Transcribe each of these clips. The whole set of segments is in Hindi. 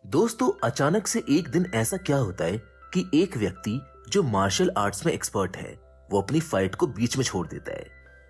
दोस्तों, अचानक से एक दिन ऐसा क्या होता है कि एक व्यक्ति जो मार्शल आर्ट्स में एक्सपर्ट है वो अपनी फाइट को बीच में छोड़ देता है।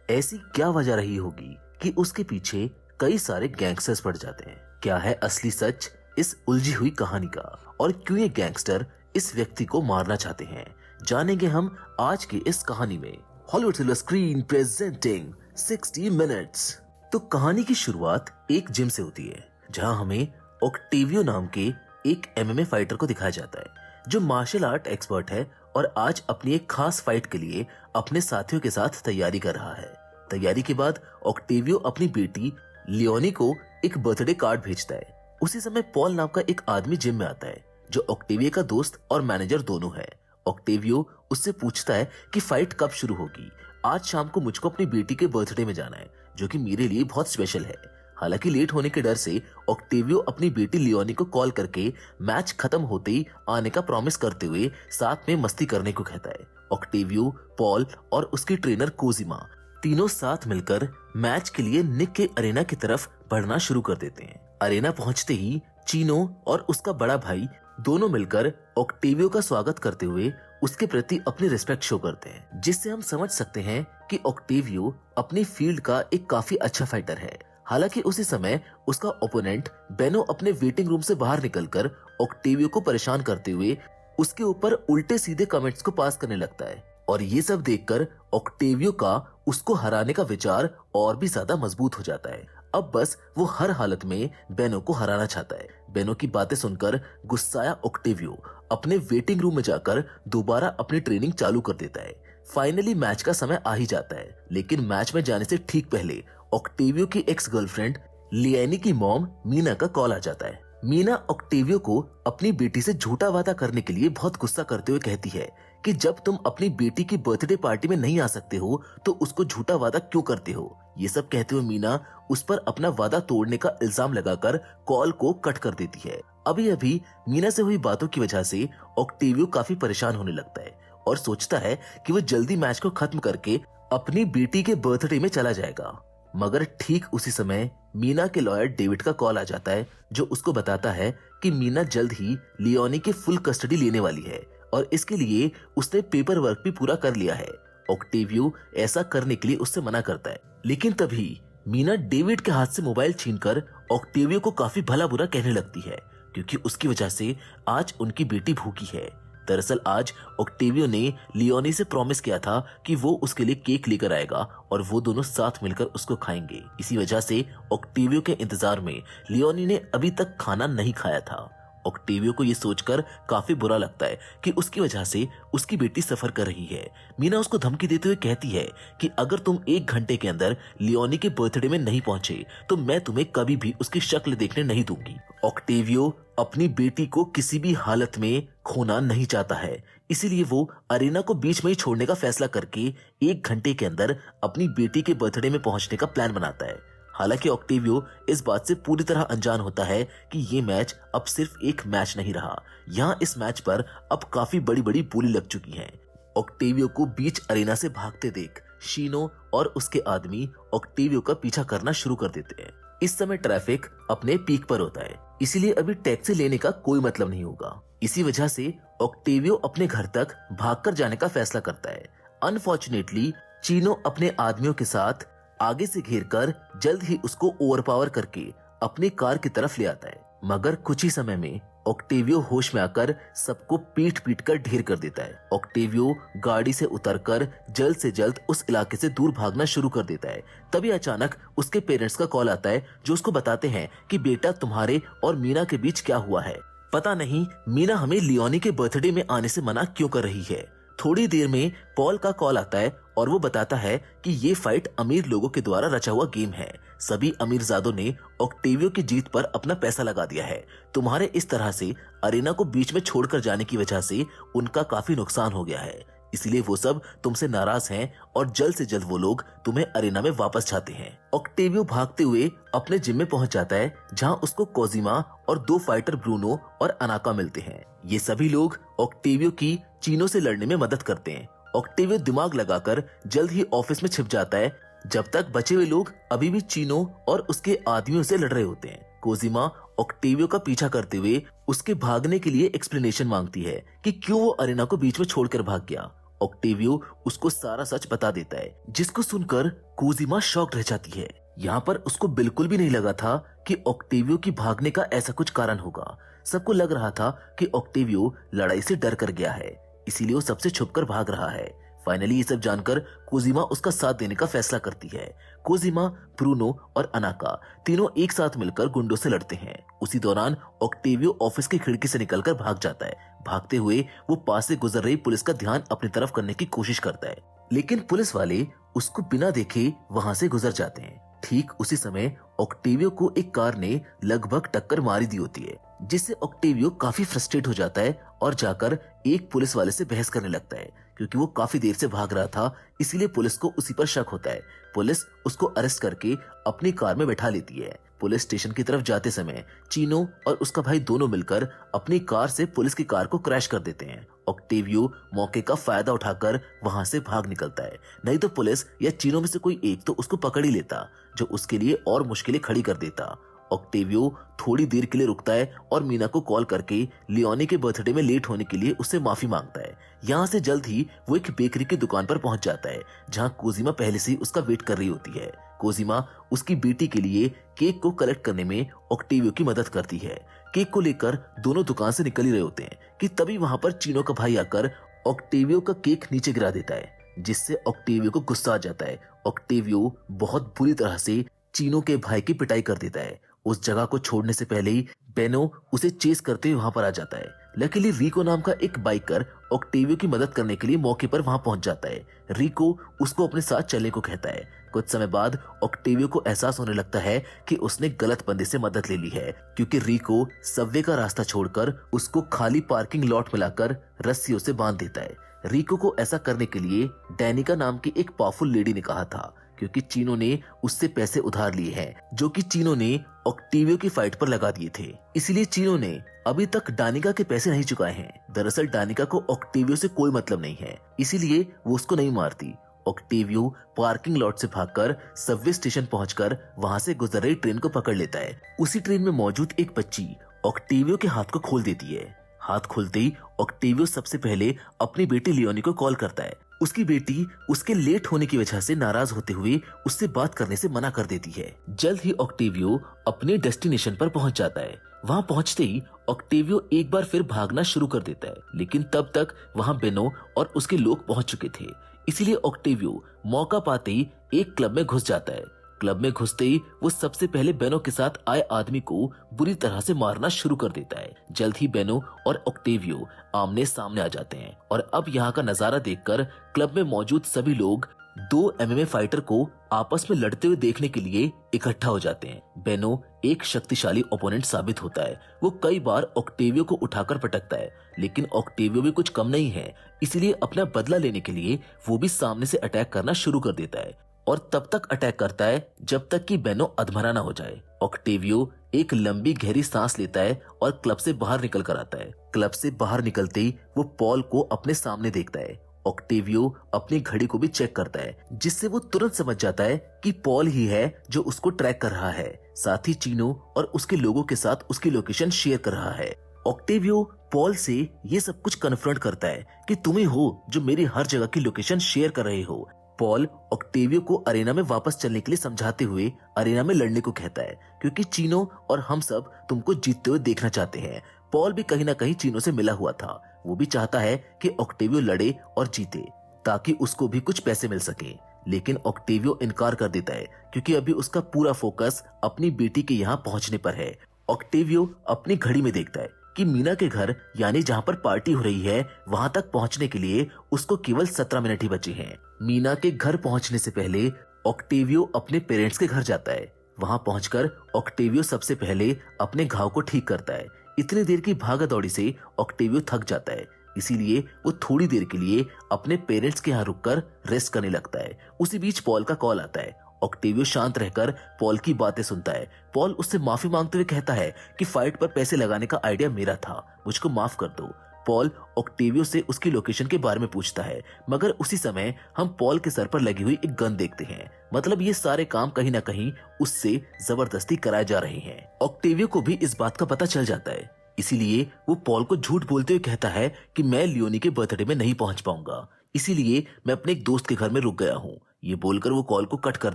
ऐसी क्या वजह रही होगी कि उसके पीछे कई सारे गैंगस्टर्स पड़ जाते हैं? क्या है असली सच इस उलझी हुई कहानी का और क्यों ये गैंगस्टर इस व्यक्ति को मारना चाहते हैं, जानेंगे हम आज की इस कहानी में। Hollywood silver screen presenting 60 minutes. तो कहानी की शुरुआत एक जिम से होती है जहां हमें ऑक्टेवियो नाम के एक एमएमए फाइटर को दिखाया जाता है जो मार्शल आर्ट एक्सपर्ट है और आज अपनी एक खास फाइट के लिए अपने साथियों के साथ तैयारी कर रहा है। तैयारी के बाद ऑक्टेवियो अपनी बेटी लियोनी को एक बर्थडे कार्ड भेजता है। उसी समय पॉल नाम का एक आदमी जिम में आता है जो ऑक्टेवियो का दोस्त और मैनेजर दोनों है। ऑक्टेवियो उससे पूछता है कि फाइट कब शुरू होगी। आज शाम को मुझको अपनी बेटी के बर्थडे में जाना है जो कि मेरे लिए बहुत स्पेशल है। हालांकि लेट होने के डर से ऑक्टेवियो अपनी बेटी लियोनी को कॉल करके मैच खत्म होते ही आने का प्रॉमिस करते हुए साथ में मस्ती करने को कहता है। ऑक्टेवियो, पॉल और उसकी ट्रेनर कोजिमा तीनों साथ मिलकर मैच के लिए निक के अरेना की तरफ बढ़ना शुरू कर देते हैं। अरेना पहुंचते ही चीनो और उसका बड़ा भाई दोनों मिलकर ऑक्टेवियो का स्वागत करते हुए उसके प्रति अपनी रिस्पेक्ट शो करते हैं, जिससे हम समझ सकते हैं कि ऑक्टेवियो अपनी फील्ड का एक काफी अच्छा फाइटर है। हालांकि उसी समय उसका ओपोनेंट बेनो अपने वेटिंग रूम से बाहर निकलकर ऑक्टेवियो को परेशान करते हुए उसके ऊपर उल्टे सीधे कमेंट्स को पास करने लगता है और ये सब देखकर ऑक्टेवियो का उसको हराने का विचार और भी ज्यादा मजबूत हो जाता है। अब बस वो हर हालत में बेनो को हराना चाहता है। बेनो की बातें सुनकर गुस्साया ऑक्टेवियो अपने वेटिंग रूम में जाकर दोबारा अपनी ट्रेनिंग चालू कर देता है। फाइनली मैच का समय आ ही जाता है, लेकिन मैच में जाने से ठीक पहले ऑक्टेवियो की एक्स गर्लफ्रेंड लियानी की मॉम मीना का कॉल आ जाता है। मीना ऑक्टेवियो को अपनी बेटी से झूठा वादा करने के लिए बहुत गुस्सा करते हुए कहती है कि जब तुम अपनी बेटी की बर्थडे पार्टी में नहीं आ सकते हो तो उसको झूठा वादा क्यों करते हो। ये सब कहते हुए मीना उस पर अपना वादा तोड़ने का इल्जाम लगाकर कॉल को कट कर देती है। अभी अभी मीना से हुई बातों की वजह से ऑक्टेवियो काफी परेशान होने लगता है और सोचता है कि वो जल्दी मैच को खत्म करके अपनी बेटी के बर्थडे में चला जाएगा। मगर ठीक उसी समय मीना के लॉयर डेविड का कॉल आ जाता है जो उसको बताता है कि मीना जल्द ही लियोनी की फुल कस्टडी लेने वाली है और इसके लिए उसने पेपर वर्क भी पूरा कर लिया है। ऑक्टेवियो ऐसा करने के लिए उससे मना करता है, लेकिन तभी मीना डेविड के हाथ से मोबाइल छीनकर ऑक्टेवियो को काफी भला बुरा कहने लगती है क्योंकि उसकी वजह से आज उनकी बेटी भूखी है। दरअसल आज ऑक्टेवियो ने लियोनी से प्रॉमिस किया था कि वो उसके लिए केक लेकर आएगा और वो दोनों साथ मिलकर उसको खाएंगे। इसी वजह से ऑक्टेवियो के इंतजार में लियोनी ने अभी तक खाना नहीं खाया था। ऑक्टेवियो को ये सोचकर काफी बुरा लगता है कि उसकी वजह से उसकी बेटी सफर कर रही है। मीना उसको धमकी देते हुए कहती है कि अगर तुम 1 घंटे के अंदर लियोनी के बर्थडे में नहीं पहुंचे तो मैं तुम्हें कभी भी उसकी शक्ल देखने नहीं दूंगी। ऑक्टेवियो अपनी बेटी को किसी भी हालत में खोना नहीं चाहता है, इसीलिए वो अरेना को बीच में ही छोड़ने का फैसला करके 1 घंटे के अंदर अपनी बेटी के बर्थडे में पहुंचने का प्लान बनाता है। हालांकि ऑक्टेवियो इस बात से पूरी तरह अनजान होता है कि ये मैच अब सिर्फ एक मैच नहीं रहा। यहाँ इस मैच पर अब काफी बड़ी बड़ी बोली लग चुकी है। ऑक्टेवियो को बीच अरेना से भागते देख शीनो और उसके आदमी ऑक्टेवियो का पीछा करना शुरू कर देते हैं। इस समय ट्रैफिक अपने पीक पर होता है, इसीलिए अभी टैक्सी लेने का कोई मतलब नहीं होगा। इसी वजह से ऑक्टेवियो अपने घर तक भागकर जाने का फैसला करता है। अनफॉर्चुनेटली चीनो अपने आदमियों के साथ आगे से घेरकर जल्द ही उसको ओवरपावर करके अपनी कार की तरफ ले आता है, मगर कुछ ही समय में ऑक्टेवियो होश में आकर सबको पीट पीट कर ढेर कर देता है। ऑक्टेवियो गाड़ी से उतरकर जल्द से जल्द उस इलाके से दूर भागना शुरू कर देता है। तभी अचानक उसके पेरेंट्स का कॉल आता है जो उसको बताते हैं कि बेटा, तुम्हारे और मीना के बीच क्या हुआ है। पता नहीं मीना हमें लियोनी के बर्थडे में आने से मना क्यों कर रही है। थोड़ी देर में पॉल का कॉल आता है और वो बताता है कि ये फाइट अमीर लोगों के द्वारा रचा हुआ गेम है। सभी अमीरजादों ने ऑक्टेवियो की जीत पर अपना पैसा लगा दिया है। तुम्हारे इस तरह से अरेना को बीच में छोड़कर जाने की वजह से उनका काफी नुकसान हो गया है, इसलिए वो सब तुमसे नाराज हैं और जल्द से जल्द वो लोग तुम्हें अरेना में वापस चाहते हैं। ऑक्टेवियो भागते हुए अपने जिम में पहुंच जाता है जहां उसको कोजिमा और 2 फाइटर ब्रूनो और अनाका मिलते हैं। ये सभी लोग ऑक्टेवियो की चीनो से लड़ने में मदद करते हैं। ऑक्टेवियो दिमाग लगाकर जल्द ही ऑफिस में छिप जाता है जब तक बचे हुए लोग अभी भी चीनो और उसके आदमियों से लड़ रहे होते हैं। कोजिमा ऑक्टेवियो का पीछा करते हुए उसके भागने के लिए एक्सप्लेनेशन मांगती है कि क्यों वो अरेना को बीच में छोड़कर भाग गया। ऑक्टेवियो उसको सारा सच बता देता है, जिसको सुनकर कोजिमा शॉक्ड रह जाती है। यहाँ पर उसको बिल्कुल भी नहीं लगा था कि ऑक्टेवियो की भागने का ऐसा कुछ कारण होगा। सबको लग रहा था कि ऑक्टेवियो लड़ाई से डर कर गया है, इसीलिए वो सबसे छुपकर भाग रहा है। फाइनली ये सब जानकर कोजिमा उसका साथ देने का फैसला करती है। कोजिमा, ब्रूनो और अनाका तीनों एक साथ मिलकर गुंडों से लड़ते हैं। उसी दौरान ऑक्टेवियो ऑफिस की खिड़की से निकलकर भाग जाता है। भागते हुए वो पास से गुजर रही पुलिस का ध्यान अपनी तरफ करने की कोशिश करता है, लेकिन पुलिस वाले उसको बिना देखे वहां से गुजर जाते हैं। ठीक उसी समय ऑक्टेवियो को एक कार ने लगभग टक्कर मारी दी होती है, जिससे ऑक्टेवियो काफी फ्रस्ट्रेट हो जाता है और जाकर एक पुलिस वाले से बहस करने लगता है। क्योंकि वो काफी देर से भाग रहा था, इसीलिए पुलिस को उसी पर शक होता है। पुलिस उसको अरेस्ट करके अपनी कार में बैठा लेती है। पुलिस स्टेशन की तरफ जाते समय चीनो और उसका भाई दोनों मिलकर अपनी कार से पुलिस की कार को क्रैश कर देते हैं। ऑक्टेवियो मौके का फायदा उठाकर वहां से भाग निकलता है, नहीं तो पुलिस या चीनो में से कोई एक तो उसको पकड़ ही लेता, जो उसके लिए और मुश्किलें खड़ी कर देता। ऑक्टेवियो थोड़ी देर के लिए रुकता है और मीना को कॉल करके लियोनी के बर्थडे में लेट होने के लिए उससे माफी मांगता है। यहाँ से जल्द ही वो एक बेकरी की दुकान पर पहुंच जाता है, जहाँ कोजिमा पहले से उसका वेट कर रही होती है। कोजिमा उसकी बेटी के लिए केक को कलेक्ट करने में ऑक्टेवियो की मदद करती है। केक को लेकर दोनों दुकान से निकल ही रहे होते हैं कि तभी वहां पर चीनो का भाई आकर ऑक्टेवियो का केक नीचे गिरा देता है, जिससे ऑक्टेवियो को गुस्सा आ जाता है। ऑक्टेवियो बहुत बुरी तरह से चीनो के भाई की पिटाई कर देता है। उस जगह को छोड़ने से पहले ही बेनो उसे चेस करते हुए वहां पर आ जाता है। लकीली रिको नाम का एक बाइकर ऑक्टेवियो की मदद करने के लिए मौके पर वहां पहुंच जाता है। रिको उसको अपने साथ चलने को कहता है। कुछ समय बाद ऑक्टेवियो को एहसास होने लगता है कि उसने गलत बंदे से मदद ले ली है, क्योंकि रिको सबवे का रास्ता छोड़कर उसको खाली पार्किंग लॉट में लाकर रस्सियों से बांध देता है। रिको को ऐसा करने के लिए डैनिका नाम की एक पावरफुल लेडी ने कहा था, क्योंकि चीनो ने उससे पैसे उधार लिए हैं, जो कि चीनो ने ऑक्टेवियो की फाइट पर लगा दिए थे। इसलिए चीनो ने अभी तक डानिका के पैसे नहीं चुकाए हैं। दरअसल डानिका को ऑक्टेवियो से कोई मतलब नहीं है, इसीलिए वो उसको नहीं मारती। ऑक्टेवियो पार्किंग लॉट से भागकर सबवे स्टेशन पहुंचकर वहां से गुजर रही ट्रेन को पकड़ लेता है। उसी ट्रेन में मौजूद एक बच्ची ऑक्टेवियो के हाथ को खोल देती है। हाथ खोलते ही ऑक्टेवियो सबसे पहले अपनी बेटी लियोनी को कॉल करता है। उसकी बेटी उसके लेट होने की वजह से नाराज होते हुए उससे बात करने से मना कर देती है। जल्द ही ऑक्टेवियो अपने डेस्टिनेशन पर पहुंच जाता है। वहां पहुंचते ही ऑक्टेवियो एक बार फिर भागना शुरू कर देता है, लेकिन तब तक वहां बेनो और उसके लोग पहुंच चुके थे। इसीलिए ऑक्टेवियो मौका पाते ही एक क्लब में घुस जाता है। क्लब में घुसते ही वो सबसे पहले बेनो के साथ आए आदमी को बुरी तरह से मारना शुरू कर देता है। जल्द ही बेनो और ऑक्टेवियो आमने सामने आ जाते हैं और अब यहाँ का नजारा देखकर क्लब में मौजूद सभी लोग दो एमएमए फाइटर को आपस में लड़ते हुए देखने के लिए इकट्ठा हो जाते हैं। बेनो एक शक्तिशाली ओपोनेंट साबित होता है। वो कई बार ऑक्टेवियो को उठाकर पटकता है, लेकिन ऑक्टेवियो भी कुछ कम नहीं है, इसलिए अपना बदला लेने के लिए वो भी सामने से अटैक करना शुरू कर देता है और तब तक अटैक करता है जब तक कि बेनो अधमरा ना हो जाए। ऑक्टेवियो एक लंबी गहरी सांस लेता है और क्लब से बाहर निकल कर आता है। क्लब से बाहर निकलते ही वो पॉल को अपने सामने देखता है। ऑक्टेवियो अपनी घड़ी को भी चेक करता है, जिससे वो तुरंत समझ जाता है कि पॉल ही है जो उसको ट्रैक कर रहा है। साथ ही चीनो और उसके लोगों के साथ उसकी लोकेशन शेयर कर रहा है। ऑक्टेवियो पॉल से ये सब कुछ कन्फ्रंट करता है कि तुम ही हो जो मेरी हर जगह की लोकेशन शेयर कर रहे हो। पॉल ऑक्टेवियो को अरेना में वापस चलने के लिए समझाते हुए अरेना में लड़ने को कहता है, क्योंकि चीनो और हम सब तुमको जीतते हुए देखना चाहते हैं। पॉल भी कहीं ना कहीं चीनो से मिला हुआ था। वो भी चाहता है कि ऑक्टेवियो लड़े और जीते, ताकि उसको भी कुछ पैसे मिल सके, लेकिन ऑक्टेवियो इनकार कर देता है, क्योंकि अभी उसका पूरा फोकस अपनी बेटी के यहाँ पहुंचने पर है। ऑक्टेवियो अपनी घड़ी में देखता है कि मीना के घर यानी जहाँ पर पार्टी हो रही है वहां तक पहुंचने के लिए उसको केवल 17 मिनट ही बचे हैं। मीना के घर पहुंचने से पहले ऑक्टेवियो अपने पेरेंट्स के घर जाता है। वहां पहुंचकर ऑक्टेवियो सबसे पहले अपने घाव को ठीक करता है। इतनी देर की भागा दौड़ी से ऑक्टेवियो थक जाता है, इसीलिए वो थोड़ी देर के लिए अपने पेरेंट्स के यहाँ रुककर रेस्ट करने लगता है। उसी बीच पॉल का कॉल आता है। ऑक्टेवियो शांत रहकर पॉल की बातें सुनता है। पॉल उससे माफी मांगते हुए कहता है कि फाइट पर पैसे लगाने का आइडिया मेरा था, मुझको माफ कर दो। पॉल ऑक्टेवियो से उसकी लोकेशन के बारे में पूछता है, मगर उसी समय हम पॉल के सर पर लगी हुई एक गन देखते हैं। मतलब ये सारे काम कहीं ना कहीं उससे जबरदस्ती कराए जा रहे हैं। ऑक्टेवियो को भी इस बात का पता चल जाता है, इसीलिए वो पॉल को झूठ बोलते हुए कहता है कि मैं लियोनी के बर्थडे में नहीं पहुंच पाऊंगा, इसीलिए मैं अपने एक दोस्त के घर में रुक गया हूँ। ये बोलकर वो कॉल को कट कर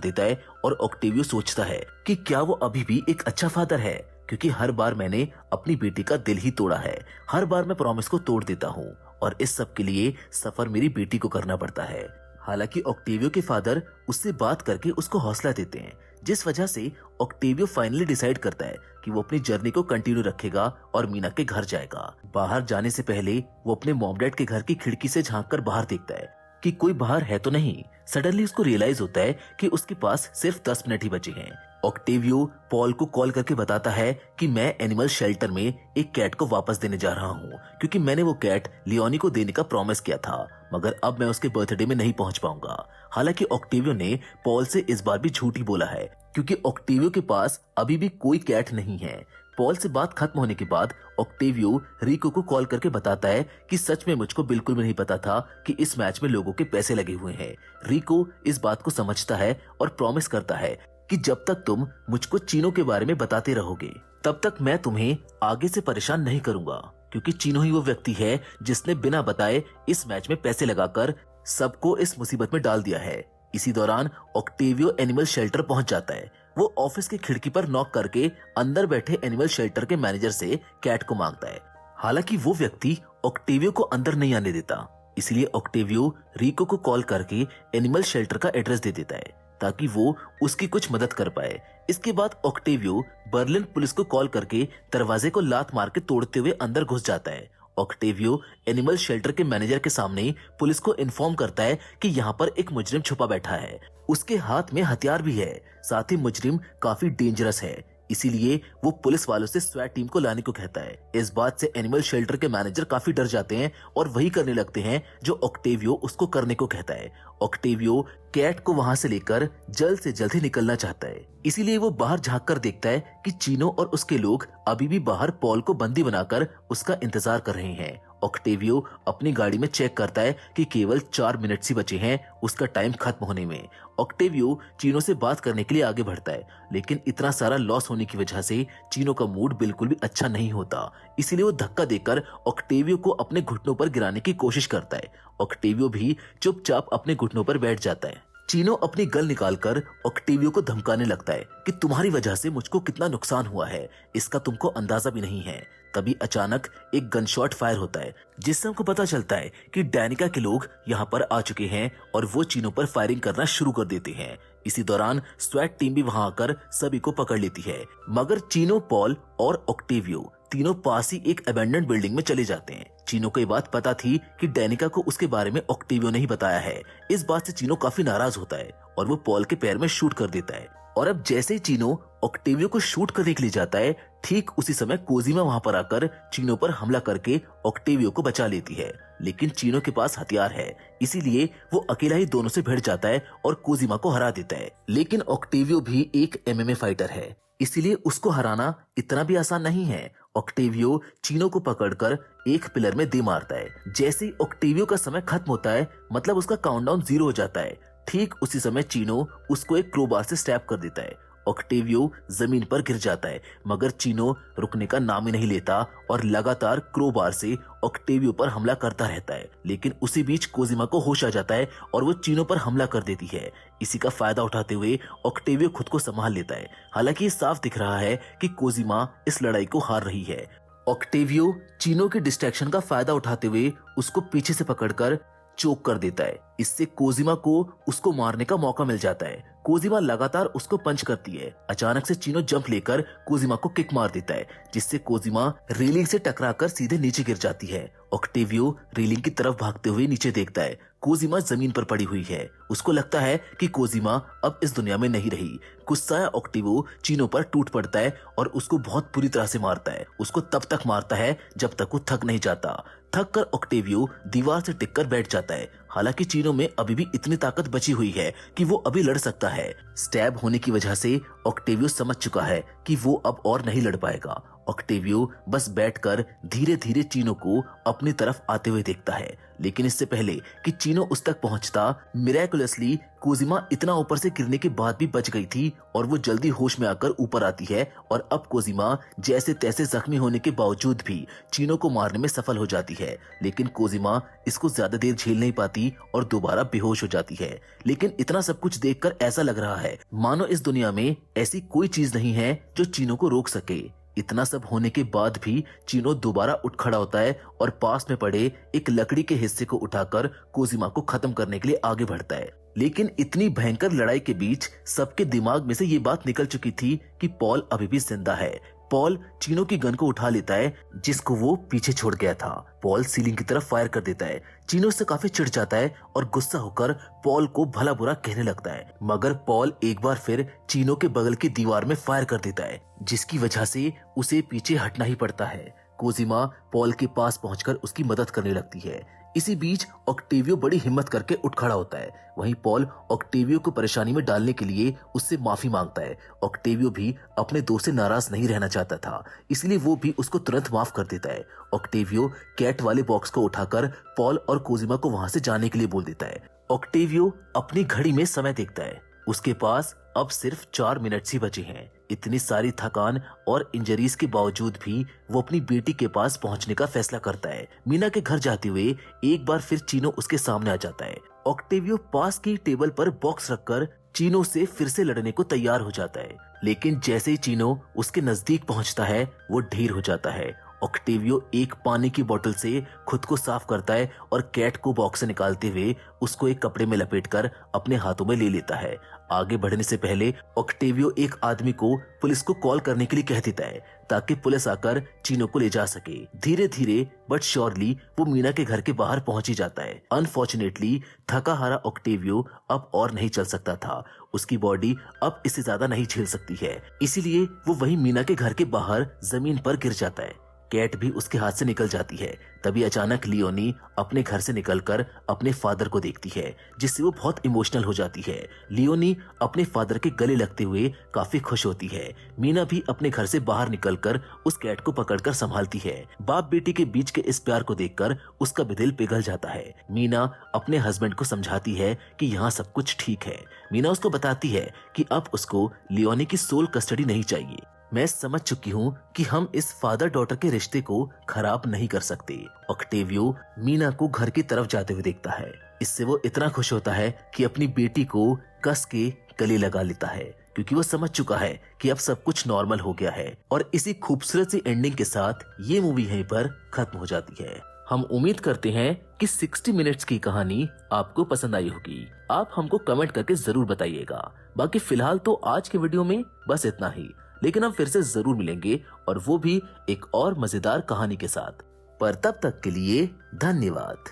देता है और ऑक्टेवियो सोचता है कि क्या वो अभी भी एक अच्छा फादर है, क्योंकि हर बार मैंने अपनी बेटी का दिल ही तोड़ा है, हर बार मैं प्रॉमिस को तोड़ देता हूँ और इस सब के लिए सफर मेरी बेटी को करना पड़ता है। हालांकि ऑक्टेवियो के फादर उससे बात करके उसको हौसला देते हैं, जिस वजह से ऑक्टेवियो फाइनली डिसाइड करता है कि वो अपनी जर्नी को कंटिन्यू रखेगा और मीना के घर जाएगा। बाहर जाने से पहले वो अपने मॉम डैड के घर की खिड़की से झांककर बाहर देखता है कि कोई बाहर है तो नहीं। सडनली उसको रियलाइज होता है कि उसके पास सिर्फ 10 मिनट ही बचे हैं। ऑक्टेवियो पॉल को कॉल करके बताता है कि मैं एनिमल शेल्टर में एक कैट को वापस देने जा रहा हूँ, क्योंकि मैंने वो कैट लियोनी को देने का प्रॉमिस किया था, मगर अब मैं उसके बर्थडे में नहीं पहुंच पाऊंगा। हालांकि ऑक्टेवियो ने पॉल से इस बार भी झूठ ही बोला है, क्योंकि ऑक्टेवियो के पास अभी भी कोई कैट नहीं है। पॉल से बात खत्म होने के बाद ऑक्टेवियो रिको को कॉल करके बताता है कि सच में मुझको बिल्कुल भी नहीं पता था कि इस मैच में लोगों के पैसे लगे हुए हैं। रिको इस बात को समझता है और प्रॉमिस करता है कि जब तक तुम मुझको चीनो के बारे में बताते रहोगे तब तक मैं तुम्हें आगे से परेशान नहीं करूंगा, क्योंकि चीनो ही वो व्यक्ति है जिसने बिना बताए इस मैच में पैसे लगाकर सबको इस मुसीबत में डाल दिया है। इसी दौरान ऑक्टेवियो एनिमल शेल्टर पहुंच जाता है। वो ऑफिस की खिड़की पर नॉक करके अंदर बैठे एनिमल शेल्टर के मैनेजर से कैट को मांगता है। हालांकि वो व्यक्ति ऑक्टेवियो को अंदर नहीं आने देता, इसलिए ऑक्टेवियो रिको को कॉल करके एनिमल शेल्टर का एड्रेस दे देता है ताकि वो उसकी कुछ मदद कर पाए। इसके बाद ऑक्टेवियो बर्लिन पुलिस को कॉल करके दरवाजे को लात मार के तोड़ते हुए अंदर घुस जाता है। ऑक्टेवियो एनिमल शेल्टर के मैनेजर के सामने पुलिस को इन्फॉर्म करता है कि यहाँ पर एक मुजरिम छुपा बैठा है, उसके हाथ में हथियार भी है, साथ ही मुजरिम काफी डेंजरस है, इसीलिए वो पुलिस वालों से स्वैट टीम को लाने को कहता है। इस बात से एनिमल शेल्टर के मैनेजर काफी डर जाते हैं और वही करने लगते हैं जो ऑक्टेवियो उसको करने को कहता है। ऑक्टेवियो कैट को वहां से लेकर जल्द से जल्द ही निकलना चाहता है, इसीलिए वो बाहर झांक कर देखता है कि चीनो और उसके लोग अभी भी बाहर पॉल को बंदी बनाकर उसका इंतजार कर रहे हैं। ऑक्टेवियो अपनी गाड़ी में चेक करता है कि केवल 4 मिनट ही बचे हैं उसका टाइम खत्म होने में। ऑक्टेवियो चीनो से बात करने के लिए आगे बढ़ता है, लेकिन इतना सारा लॉस होने की वजह से चीनो का मूड बिल्कुल भी अच्छा नहीं होता, इसीलिए वो धक्का देकर ऑक्टेवियो को अपने घुटनों पर गिराने की कोशिश करता है। ऑक्टेवियो भी चुपचाप अपने घुटनों पर बैठ जाता है। चीनो अपनी गन निकालकर ऑक्टेवियो को धमकाने लगता है कि तुम्हारी वजह से मुझको कितना नुकसान हुआ है, इसका तुमको अंदाजा भी नहीं है। तभी अचानक एक गनशॉट फायर होता है, जिससे हमको पता चलता है कि डैनिका के लोग यहाँ पर आ चुके हैं और वो चीनो पर फायरिंग करना शुरू कर देते हैं। इसी दौरान स्वैट टीम भी वहां आकर सभी को पकड़ लेती है, मगर चीनो, पॉल और ऑक्टेवियो तीनों पास ही एक अबेंडेंड बिल्डिंग में चले जाते हैं। चीनो को ये बात पता थी कि डैनिका को उसके बारे में ऑक्टेवियो ने ही बताया है। इस बात से चीनो काफी नाराज होता है और वो पॉल के पैर में शूट कर देता है। और अब जैसे ही चीनो ऑक्टेवियो को शूट करने के लिए जाता है, ठीक उसी समय कोजिमा वहां पर आकर चीनो पर हमला करके ऑक्टेवियो को बचा लेती है। लेकिन चीनो के पास हथियार है, इसीलिए वो अकेला ही दोनों से भिड़ जाता है और कोजिमा को हरा देता है। लेकिन ऑक्टेवियो भी एक एमएमए फाइटर है, इसीलिए उसको हराना इतना भी आसान नहीं है। ऑक्टेवियो चीनो को पकड़कर एक पिलर में दे मारता है। जैसे ही ऑक्टेवियो का समय खत्म होता है, मतलब उसका काउंटडाउन 0 हो जाता है, ठीक उसी समय चीनो उसको एक क्रोबार से स्टैब कर देता है। ऑक्टेवियो जमीन पर गिर जाता है, मगर चीनो रुकने का नाम ही नहीं लेता और लगातार क्रोबार से ऑक्टेवियो पर हमला करता रहता है। लेकिन उसी बीच कोजिमा को होश आ जाता है और वो चीनो पर हमला कर देती है। इसी का फायदा उठाते हुए ऑक्टेवियो खुद को संभाल लेता है। हालांकि साफ दिख रहा है कि कोजिमा इस लड़ाई को हार रही है। ऑक्टेवियो चीनो के डिस्ट्रैक्शन का फायदा उठाते हुए उसको पीछे से पकड़कर चोक कर देता है। इससे कोजिमा को उसको मारने का मौका मिल जाता है। कोजिमा लगातार उसको पंच करती है। अचानक से चीनो जंप लेकर कोजिमा को किक मार देता है, जिससे कोजिमा रेलिंग से टकराकर सीधे नीचे गिर जाती है। ऑक्टेवियो रेलिंग की तरफ भागते हुए नीचे देखता है। कोजिमा जमीन पर पड़ी हुई है। उसको लगता है कि कोजिमा अब इस दुनिया में नहीं रही। गुस्साया ऑक्टेवियो चीनो पर टूट पड़ता है और उसको बहुत बुरी तरह से मारता है। उसको तब तक मारता है जब तक वो थक नहीं जाता। थक कर ऑक्टेवियो दीवार से टिककर बैठ जाता है। हालांकि चीनो में अभी भी इतनी ताकत बची हुई है कि वो अभी लड़ सकता है। स्टैब होने की वजह से ऑक्टेवियो समझ चुका है कि वो अब और नहीं लड़ पाएगा ऑक्टेवियो बस बैठकर धीरे धीरे चीनो को अपनी तरफ आते हुए देखता है, लेकिन इससे पहले कि चीनो उस तक पहुंचता, मिरेकुलसली कोजिमा इतना ऊपर से गिरने के बाद भी बच गई थी और वो जल्दी होश में आकर ऊपर आती है और अब कोजिमा जैसे तैसे जख्मी होने के बावजूद भी चीनो को मारने में सफल हो जाती है। लेकिन कोजिमा इसको ज्यादा देर झेल नहीं पाती और दोबारा बेहोश हो जाती है। लेकिन इतना सब कुछ देखकर ऐसा लग रहा है मानो इस दुनिया में ऐसी कोई चीज नहीं है जो चीनो को रोक सके। इतना सब होने के बाद भी चीनो दोबारा उठ खड़ा होता है और पास में पड़े एक लकड़ी के हिस्से को उठाकर कोजिमा को खत्म करने के लिए आगे बढ़ता है। लेकिन इतनी भयंकर लड़ाई के बीच सबके दिमाग में से ये बात निकल चुकी थी कि पॉल अभी भी जिंदा है। पॉल चीनो की गन को उठा लेता है जिसको वो पीछे छोड़ गया था। पॉल सीलिंग की तरफ फायर कर देता है। चीनो से काफी चिढ़ जाता है और गुस्सा होकर पॉल को भला बुरा कहने लगता है, मगर पॉल एक बार फिर चीनो के बगल की दीवार में फायर कर देता है, जिसकी वजह से उसे पीछे हटना ही पड़ता है। कोजिमा पॉल के पास पहुंचकर उसकी मदद करने लगती है। इसी बीच ऑक्टेवियो बड़ी हिम्मत करके उठ खड़ा होता है। वहीं पॉल ऑक्टेवियो को परेशानी में डालने के लिए उससे माफी मांगता है। ऑक्टेवियो भी अपने दोस्त से नाराज नहीं रहना चाहता था, इसलिए वो भी उसको तुरंत माफ कर देता है। ऑक्टेवियो कैट वाले बॉक्स को उठाकर पॉल और कोजिमा को वहां से जाने के लिए बोल देता है। ऑक्टेवियो अपनी घड़ी में समय देखता है। उसके पास अब सिर्फ 4 मिनट ही बचे हैं। इतनी सारी थकान और इंजरीज के बावजूद भी वो अपनी बेटी के पास पहुंचने का फैसला करता है। मीना के घर जाते हुए एक बार फिर चीनो उसके सामने आ जाता है। ऑक्टेवियो पास की टेबल पर बॉक्स रखकर चीनो से फिर से लड़ने को तैयार हो जाता है, लेकिन जैसे ही चीनो उसके नजदीक पहुंचता है वो ढेर हो जाता है। ऑक्टेवियो एक पानी की बोतल से खुद को साफ करता है और कैट को बॉक्स से निकालते हुए उसको एक कपड़े में लपेटकर अपने हाथों में ले लेता है। आगे बढ़ने से पहले ऑक्टेवियो एक आदमी को पुलिस को कॉल करने के लिए कह देता है ताकि पुलिस आकर चीनो को ले जा सके। धीरे धीरे बट श्योरली वो मीना के घर के बाहर पहुंच ही जाता है। अनफॉर्चुनेटली थका हारा ऑक्टेवियो अब और नहीं चल सकता था। उसकी बॉडी अब इससे ज्यादा नहीं झेल सकती है, इसीलिए वो वही मीना के घर के बाहर जमीन पर गिर जाता है। कैट भी उसके हाथ से निकल जाती है। तभी अचानक लियोनी अपने घर से निकलकर अपने फादर को देखती है, जिससे वो बहुत इमोशनल हो जाती है। लियोनी अपने फादर के गले लगते हुए काफी खुश होती है। मीना भी अपने घर से बाहर निकलकर उस कैट को पकड़कर संभालती है। बाप बेटी के बीच के इस प्यार को देखकर उसका भी दिल पिघल जाता है। मीना अपने हस्बैंड को समझाती है कि यहाँ सब कुछ ठीक है। मीना उसको बताती है कि अब उसको लियोनी की सोल कस्टडी नहीं चाहिए। मैं समझ चुकी हूँ कि हम इस फादर डॉटर के रिश्ते को खराब नहीं कर सकते। ऑक्टेवियो मीना को घर की तरफ जाते हुए देखता है। इससे वो इतना खुश होता है कि अपनी बेटी को कस के गले लगा लेता है, क्योंकि वो समझ चुका है कि अब सब कुछ नॉर्मल हो गया है। और इसी खूबसूरत सी एंडिंग के साथ ये मूवी यहीं पर खत्म हो जाती है। हम उम्मीद करते हैं कि 60 मिनट्स की कहानी आपको पसंद आई होगी। आप हमको कमेंट करके जरूर बताइएगा। बाकी फिलहाल तो आज के वीडियो में बस इतना ही, लेकिन हम फिर से जरूर मिलेंगे और वो भी एक और मजेदार कहानी के साथ। पर तब तक के लिए धन्यवाद।